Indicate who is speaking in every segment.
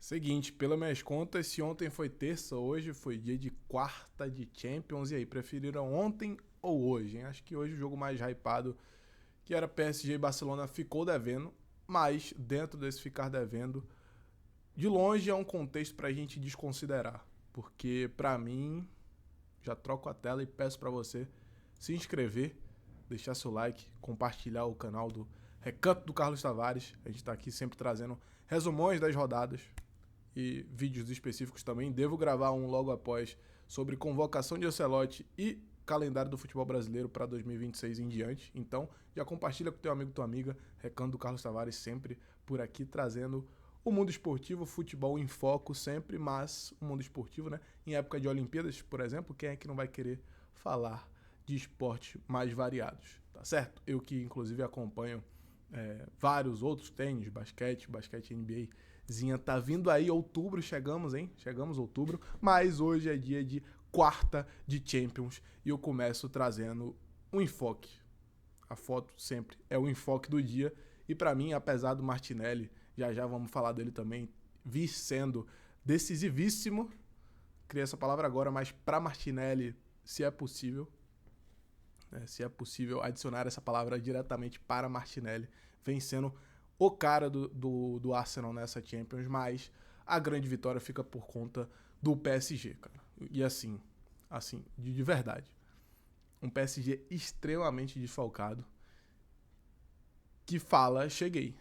Speaker 1: Seguinte, pelas minhas contas, se ontem foi terça, hoje foi dia de quarta de Champions. E aí, preferiram ontem ou hoje, hein? Acho que hoje o jogo mais hypado, que era PSG e Barcelona, ficou devendo. Mas, dentro desse ficar devendo, de longe é um contexto pra gente desconsiderar. Porque, pra mim, já troco a tela e peço pra você se inscrever, deixar seu like, compartilhar o canal do Recanto do Carlos Tavares. A gente tá aqui sempre trazendo resumões das rodadas e vídeos específicos também. Devo gravar um logo após sobre convocação de Ancelotti e calendário do futebol brasileiro para 2026 em diante. Então, já compartilha com teu amigo, tua amiga. Recanto do Carlos Tavares sempre por aqui trazendo o mundo esportivo, futebol em foco sempre, mas o mundo esportivo, né? Em época de Olimpíadas, por exemplo, quem é que não vai querer falar de esporte mais variados, tá certo? Eu que inclusive acompanho vários outros tênis, basquete NBA, Zinha tá vindo aí, outubro, chegamos, hein? Chegamos outubro, mas hoje é dia de quarta de Champions e eu começo trazendo um enfoque. A foto sempre é o enfoque do dia e pra mim, apesar do Martinelli, já vamos falar dele também, vir sendo decisivíssimo, criei essa palavra agora, mas pra Martinelli, se é possível, se é possível adicionar essa palavra diretamente para Martinelli, vem sendo o cara do Arsenal nessa Champions, mas a grande vitória fica por conta do PSG, cara. E assim de verdade. Um PSG extremamente desfalcado que fala, cheguei.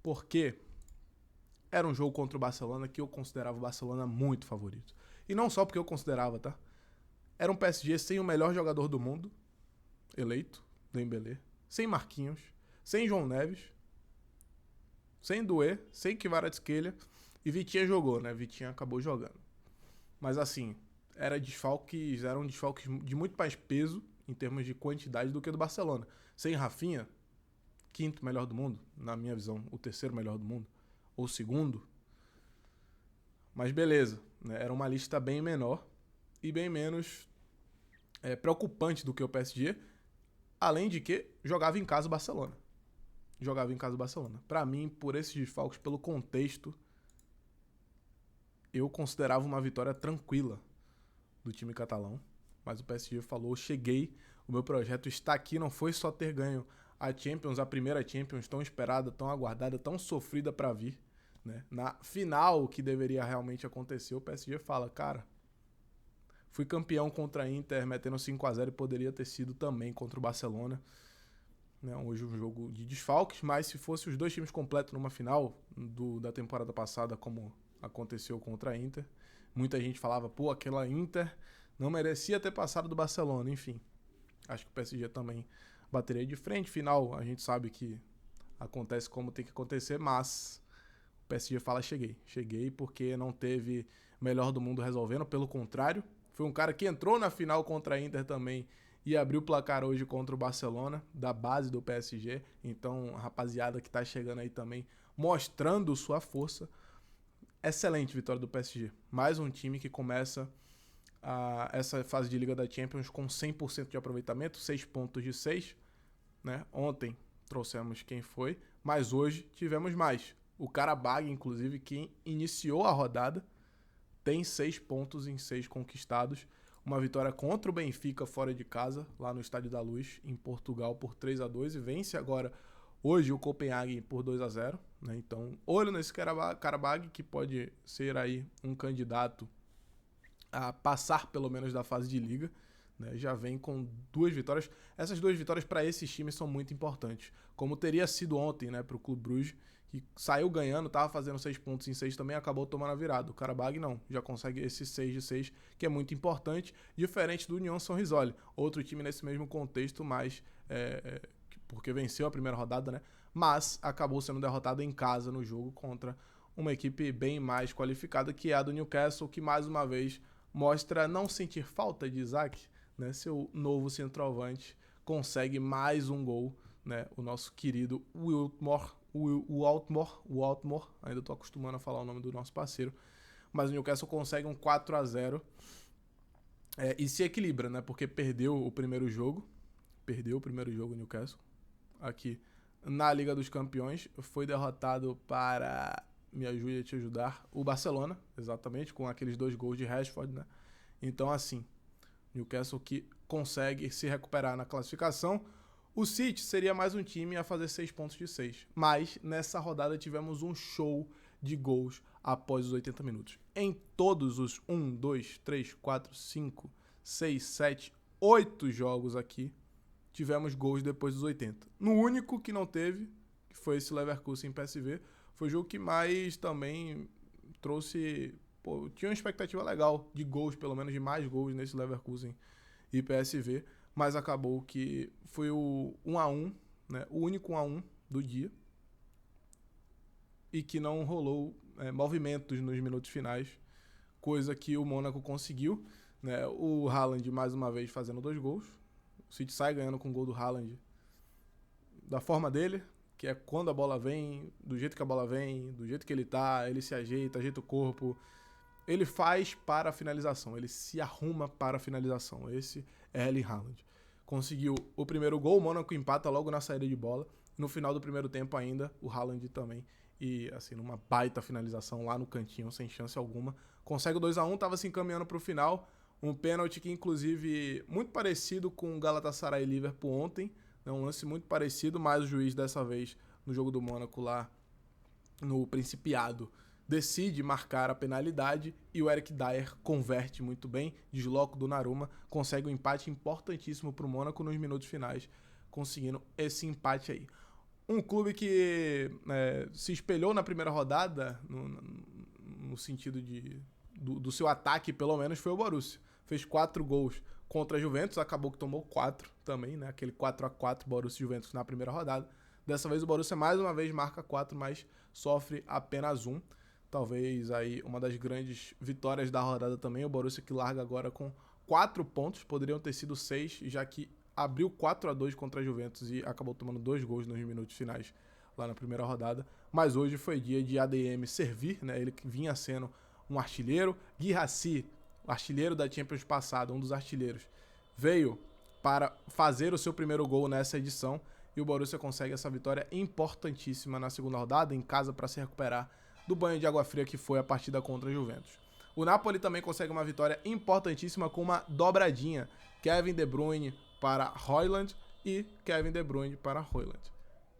Speaker 1: Porque era um jogo contra o Barcelona que eu considerava o Barcelona muito favorito. E não só porque eu considerava, tá? Era um PSG sem o melhor jogador do mundo, eleito, Dembélé, sem Marquinhos, sem João Neves, sem Doué, sem Kvaratskhelia, e Vitinha jogou, né? Vitinha acabou jogando. Mas assim, eram desfalques de muito mais peso em termos de quantidade do que do Barcelona. Sem Rafinha, quinto melhor do mundo, na minha visão, o terceiro melhor do mundo, ou segundo. Mas beleza, né? Era uma lista bem menor e bem menos preocupante do que o PSG, além de que jogava em casa o Barcelona. Para mim, por esses desfalques, pelo contexto, eu considerava uma vitória tranquila do time catalão. Mas o PSG falou, cheguei, o meu projeto está aqui, não foi só ter ganho a Champions, a primeira Champions tão esperada, tão aguardada, tão sofrida para vir, né? Na final que deveria realmente acontecer, o PSG fala, cara, fui campeão contra a Inter, metendo 5-0 e poderia ter sido também contra o Barcelona. Hoje um jogo de desfalques, mas se fosse os dois times completos numa final da temporada passada, como aconteceu contra a Inter, muita gente falava, pô, aquela Inter não merecia ter passado do Barcelona, enfim. Acho que o PSG também bateria de frente. Final, a gente sabe que acontece como tem que acontecer, mas o PSG fala, cheguei porque não teve melhor do mundo resolvendo, pelo contrário, foi um cara que entrou na final contra a Inter também e abriu o placar hoje contra o Barcelona, da base do PSG. Então, a rapaziada que tá chegando aí também, mostrando sua força. Excelente vitória do PSG. Mais um time que começa essa fase de Liga da Champions com 100% de aproveitamento, 6 pontos de 6. Né? Ontem trouxemos quem foi, mas hoje tivemos mais. O Karabag, inclusive, que iniciou a rodada, tem 6 pontos em 6 conquistados. Uma vitória contra o Benfica fora de casa, lá no Estádio da Luz, em Portugal, por 3-2. E vence agora, hoje, o Copenhagen por 2-0. Né? Então, olho nesse Karabag, que pode ser aí um candidato a passar pelo menos da fase de liga. Né? Já vem com 2 vitórias. Essas 2 vitórias para esses times são muito importantes. Como teria sido ontem, né, para o Clube Bruges, que saiu ganhando, estava fazendo 6 pontos em 6 também, acabou tomando a virada. O Karabag não, já consegue esse 6 de 6, que é muito importante, diferente do União São Risoli, outro time nesse mesmo contexto, mas porque venceu a primeira rodada, né? Mas acabou sendo derrotado em casa no jogo contra uma equipe bem mais qualificada, que é a do Newcastle, que mais uma vez mostra não sentir falta de Isaac, né? Seu novo centroavante consegue mais um gol, né? O nosso querido Waltmore, ainda estou acostumando a falar o nome do nosso parceiro, mas o Newcastle consegue um 4-0 e se equilibra, né? Porque perdeu o primeiro jogo o Newcastle aqui na Liga dos Campeões. Foi derrotado para, me ajude a te ajudar, o Barcelona, exatamente, com aqueles 2 gols de Rashford, né? Então, assim, Newcastle que consegue se recuperar na classificação. O City seria mais um time a fazer 6 pontos de 6. Mas, nessa rodada, tivemos um show de gols após os 80 minutos. Em todos os 1, 2, 3, 4, 5, 6, 7, 8 jogos aqui, tivemos gols depois dos 80. No único que não teve, que foi esse Leverkusen em PSV, foi o jogo que mais também trouxe... Pô, tinha uma expectativa legal de gols, pelo menos de mais gols nesse Leverkusen e PSV, mas acabou que foi o 1-1, né, o único 1-1 do dia, e que não rolou movimentos nos minutos finais, coisa que o Mônaco conseguiu, né, o Haaland mais uma vez fazendo 2 gols, o City sai ganhando com o gol do Haaland da forma dele, que é quando a bola vem, do jeito que a bola vem, do jeito que ele tá, ele se ajeita o corpo, ele faz para a finalização, ele se arruma para a finalização. Esse é Erling Haaland. Conseguiu o primeiro gol, o Mônaco empata logo na saída de bola. No final do primeiro tempo ainda, o Haaland também. E assim, numa baita finalização lá no cantinho, sem chance alguma. Consegue o 2-1, estava se encaminhando para o final. Um pênalti que, inclusive, muito parecido com o Galatasaray e Liverpool ontem. É um lance muito parecido, mas o juiz dessa vez, no jogo do Mônaco lá, no Principiado, decide marcar a penalidade e o Eric Dier converte muito bem, desloca o Donnarumma, consegue um empate importantíssimo para o Mônaco nos minutos finais, conseguindo esse empate aí. Um clube que se espelhou na primeira rodada, no sentido do seu ataque, pelo menos, foi o Borussia. Fez 4 gols contra a Juventus, acabou que tomou 4 também, né? Aquele 4-4 Borussia e Juventus na primeira rodada. Dessa vez o Borussia mais uma vez marca 4, mas sofre apenas 1. Talvez aí uma das grandes vitórias da rodada também, o Borussia que larga agora com 4 pontos, poderiam ter sido 6, já que abriu 4-2 contra a Juventus e acabou tomando 2 gols nos minutos finais lá na primeira rodada. Mas hoje foi dia de ADM servir, né? Ele que vinha sendo um artilheiro. Guirassy, o artilheiro da Champions passada, um dos artilheiros, veio para fazer o seu primeiro gol nessa edição e o Borussia consegue essa vitória importantíssima na segunda rodada, em casa para se recuperar do banho de água fria que foi a partida contra a Juventus. O Napoli também consegue uma vitória importantíssima com uma dobradinha. Kevin De Bruyne para Højlund e Kevin De Bruyne para Højlund.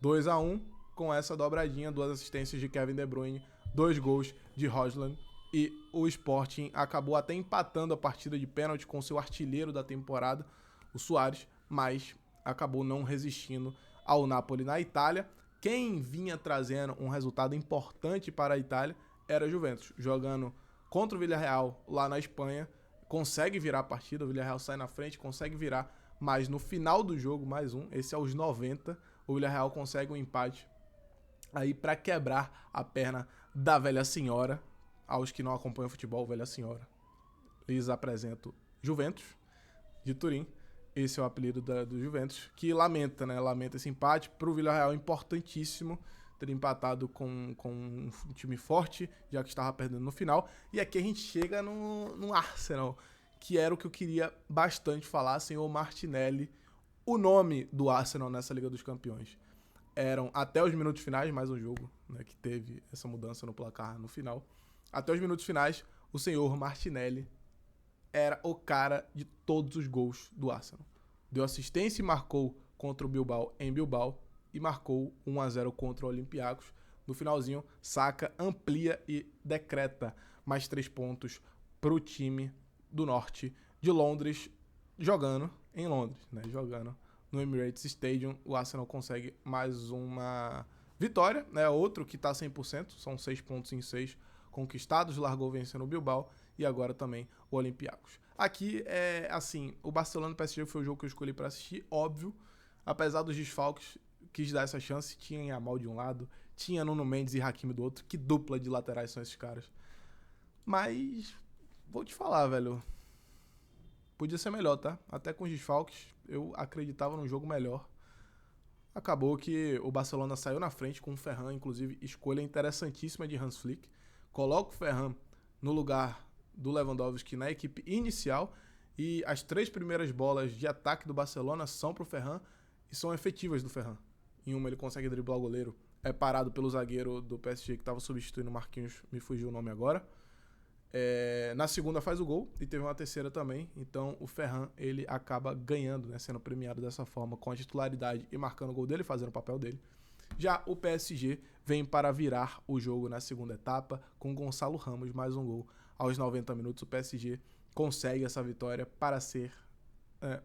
Speaker 1: 2-1 com essa dobradinha, 2 assistências de Kevin De Bruyne, 2 gols de Højlund e o Sporting acabou até empatando a partida de pênalti com seu artilheiro da temporada, o Suárez, mas acabou não resistindo ao Napoli na Itália. Quem vinha trazendo um resultado importante para a Itália era a Juventus, jogando contra o Villarreal lá na Espanha, consegue virar a partida, o Villarreal sai na frente, consegue virar, mas no final do jogo, mais um, esse aos 90, o Villarreal consegue um empate aí para quebrar a perna da velha senhora. Aos que não acompanham futebol, velha senhora, lhes apresento Juventus de Turim. Esse é o apelido do Juventus, que lamenta, né? Lamenta esse empate. Para o Villarreal, importantíssimo ter empatado com um time forte, já que estava perdendo no final. E aqui a gente chega no Arsenal, que era o que eu queria bastante falar, senhor Martinelli, o nome do Arsenal nessa Liga dos Campeões. Eram até os minutos finais, mais um jogo, né, que teve essa mudança no placar no final. Até os minutos finais, o senhor Martinelli era o cara de todos os gols do Arsenal. Deu assistência e marcou contra o Bilbao em Bilbao e marcou 1-0 contra o Olympiacos. No finalzinho, Saka amplia e decreta mais 3 pontos para o time do norte de Londres, jogando em Londres, né? Jogando no Emirates Stadium. O Arsenal consegue mais uma vitória, né? Outro que está 100%, são 6 pontos em 6 conquistados, largou vencendo o Bilbao e agora também o Olympiacos. Aqui é assim, o Barcelona e PSG foi o jogo que eu escolhi para assistir, óbvio, apesar dos desfalques, quis dar essa chance, tinha Yamal de um lado, tinha Nuno Mendes e Hakimi do outro, que dupla de laterais são esses caras. Mas, vou te falar, velho, podia ser melhor, tá? Até com os desfalques, eu acreditava num jogo melhor. Acabou que o Barcelona saiu na frente com o Ferran, inclusive escolha interessantíssima de Hans Flick. Coloca o Ferran no lugar do Lewandowski na equipe inicial e as 3 primeiras bolas de ataque do Barcelona são pro Ferran e são efetivas do Ferran. Em uma ele consegue driblar o goleiro, é parado pelo zagueiro do PSG que estava substituindo o Marquinhos, me fugiu o nome agora. Na segunda faz o gol e teve uma terceira também. Então o Ferran ele acaba ganhando, né, sendo premiado dessa forma com a titularidade e marcando o gol dele, fazendo o papel dele. Já o PSG vem para virar o jogo na segunda etapa com Gonçalo Ramos, mais um gol. Aos 90 minutos o PSG consegue essa vitória para ser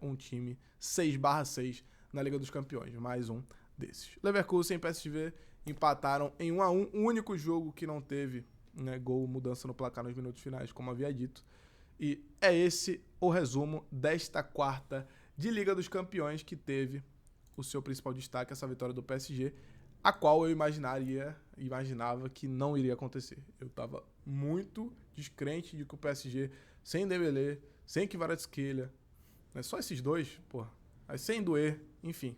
Speaker 1: um time 6/6 na Liga dos Campeões, mais um desses. Leverkusen e PSV empataram em 1-1, o único jogo que não teve, né, gol, mudança no placar nos minutos finais, como havia dito. E é esse o resumo desta quarta de Liga dos Campeões, que teve o seu principal destaque, essa vitória do PSG, a qual eu imaginava que não iria acontecer. Eu estava muito descrente de que o PSG, sem Dembélé, sem Kvaratskhelia, né, só esses dois, pô, mas sem doer, enfim,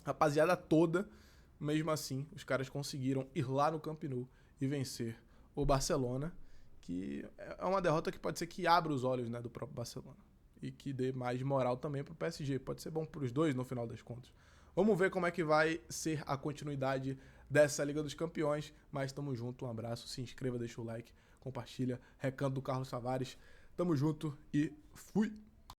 Speaker 1: rapaziada toda, mesmo assim, os caras conseguiram ir lá no Camp Nou e vencer o Barcelona, que é uma derrota que pode ser que abra os olhos, né, do próprio Barcelona e que dê mais moral também pro PSG. Pode ser bom pros dois no final das contas. Vamos ver como é que vai ser a continuidade dessa Liga dos Campeões, mas tamo junto, um abraço, se inscreva, deixa o like, compartilha, recanto do Carlos Tavares, tamo junto e fui!